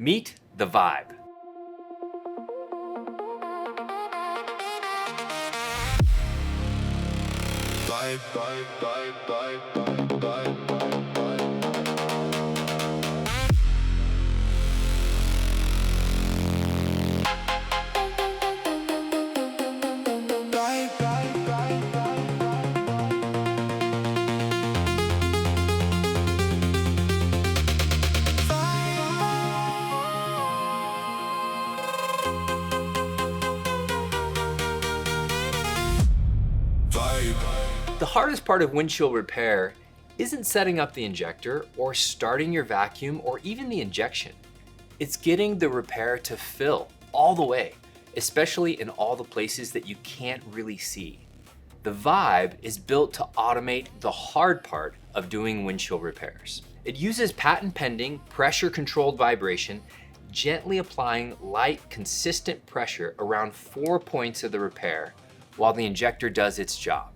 Meet the Vybe. The hardest part of windshield repair isn't setting up the injector or starting your vacuum or even the injection. It's getting the repair to fill all the way, especially in all the places that you can't really see. The Vybe is built to automate the hard part of doing windshield repairs. It uses patent-pending, pressure-controlled vibration, gently applying light, consistent pressure around 4 points of the repair while the injector does its job.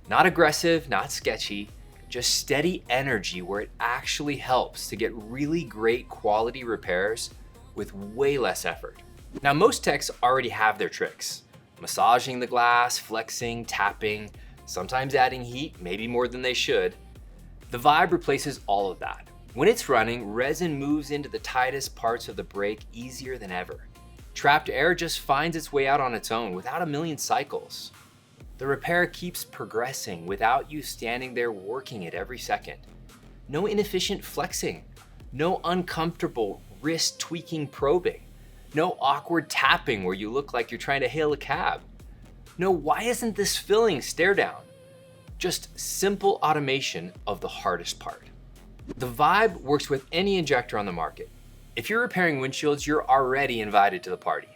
Not aggressive, not sketchy, just steady energy where it actually helps to get really great quality repairs with way less effort. Now, most techs already have their tricks. Massaging the glass, flexing, tapping, sometimes adding heat, maybe more than they should. The Vybe replaces all of that. When it's running, resin moves into the tightest parts of the brake easier than ever. Trapped air just finds its way out on its own without a million cycles. The repair keeps progressing without you standing there working it every second. No inefficient flexing, no uncomfortable wrist tweaking probing, no awkward tapping where you look like you're trying to hail a cab. No, why isn't this filling stare down? Just simple automation of the hardest part. The Vybe works with any injector on the market. If you're repairing windshields, you're already invited to the party.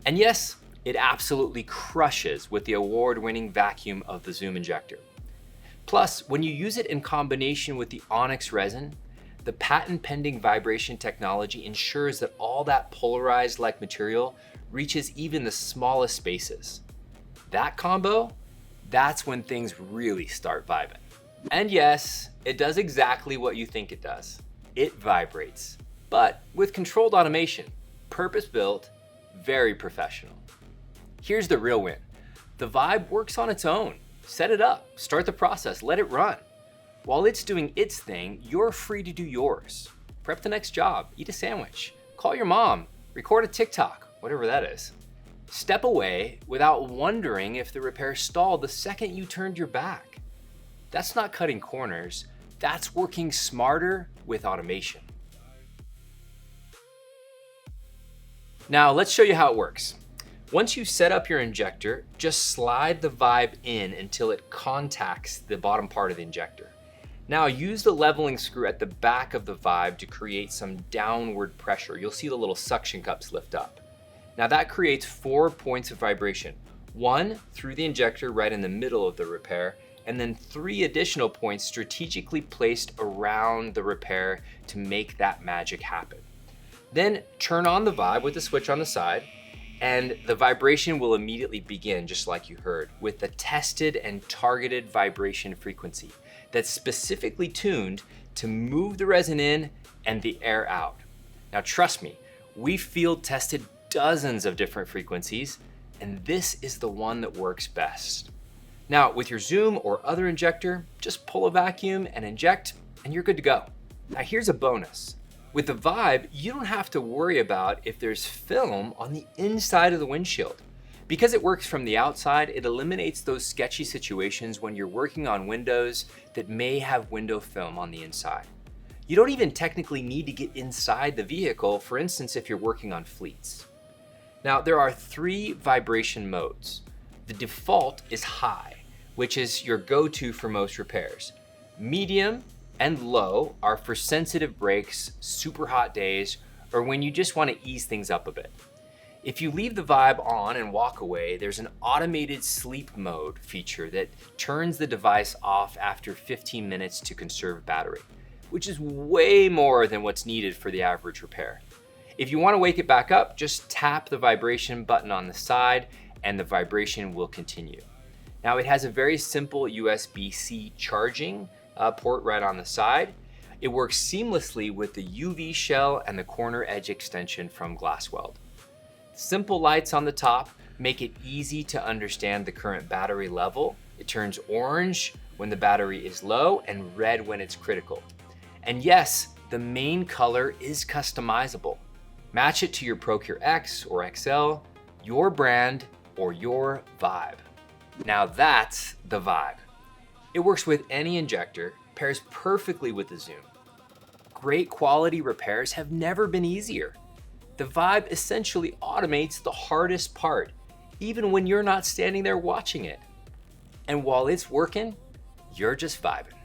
And yes, it absolutely crushes with the award-winning vacuum of the Zoom injector. Plus, when you use it in combination with the onyx resin, the patent-pending vibration technology ensures that all that polarized-like material reaches even the smallest spaces. That combo, that's when things really start vibing. And yes, it does exactly what you think it does. It vibrates, but with controlled automation, purpose-built, very professional. Here's the real win. The Vybe works on its own. Set it up, start the process, let it run. While it's doing its thing, you're free to do yours. Prep the next job, eat a sandwich, call your mom, record a TikTok, whatever that is. Step away without wondering if the repair stalled the second you turned your back. That's not cutting corners, that's working smarter with automation. Now let's show you how it works. Once you set up your injector, just slide the Vybe in until it contacts the bottom part of the injector. Now use the leveling screw at the back of the Vybe to create some downward pressure. You'll see the little suction cups lift up. Now that creates 4 points of vibration. 1 through the injector right in the middle of the repair, and then 3 additional points strategically placed around the repair to make that magic happen. Then turn on the Vybe with the switch on the side, and the vibration will immediately begin, just like you heard, with the tested and targeted vibration frequency that's specifically tuned to move the resin in and the air out. Now trust me, we field tested dozens of different frequencies, and this is the one that works best. Now with your Zoom or other injector, just pull a vacuum and inject, and you're good to go. Now here's a bonus. With the Vybe, you don't have to worry about if there's film on the inside of the windshield. Because it works from the outside, it eliminates those sketchy situations when you're working on windows that may have window film on the inside. You don't even technically need to get inside the vehicle, for instance, if you're working on fleets. Now, there are 3 vibration modes. The default is high, which is your go-to for most repairs. Medium and low are for sensitive brakes, super hot days, or when you just want to ease things up a bit. If you leave the Vybe on and walk away, there's an automated sleep mode feature that turns the device off after 15 minutes to conserve battery, which is way more than what's needed for the average repair. If you want to wake it back up, just tap the vibration button on the side and the vibration will continue. Now it has a very simple USB-C charging port right on the side. It works seamlessly with the UV shell and the corner edge extension from GlasWeld. Simple lights on the top make it easy to understand the current battery level. It turns orange when the battery is low and red when it's critical. And yes, the main color is customizable. Match it to your Procure X or XL, your brand, or your Vybe. Now that's the Vybe. It works with any injector, pairs perfectly with the zoom. Great quality repairs have never been easier. The Vybe essentially automates the hardest part, even when you're not standing there watching it. And while it's working, you're just vibing.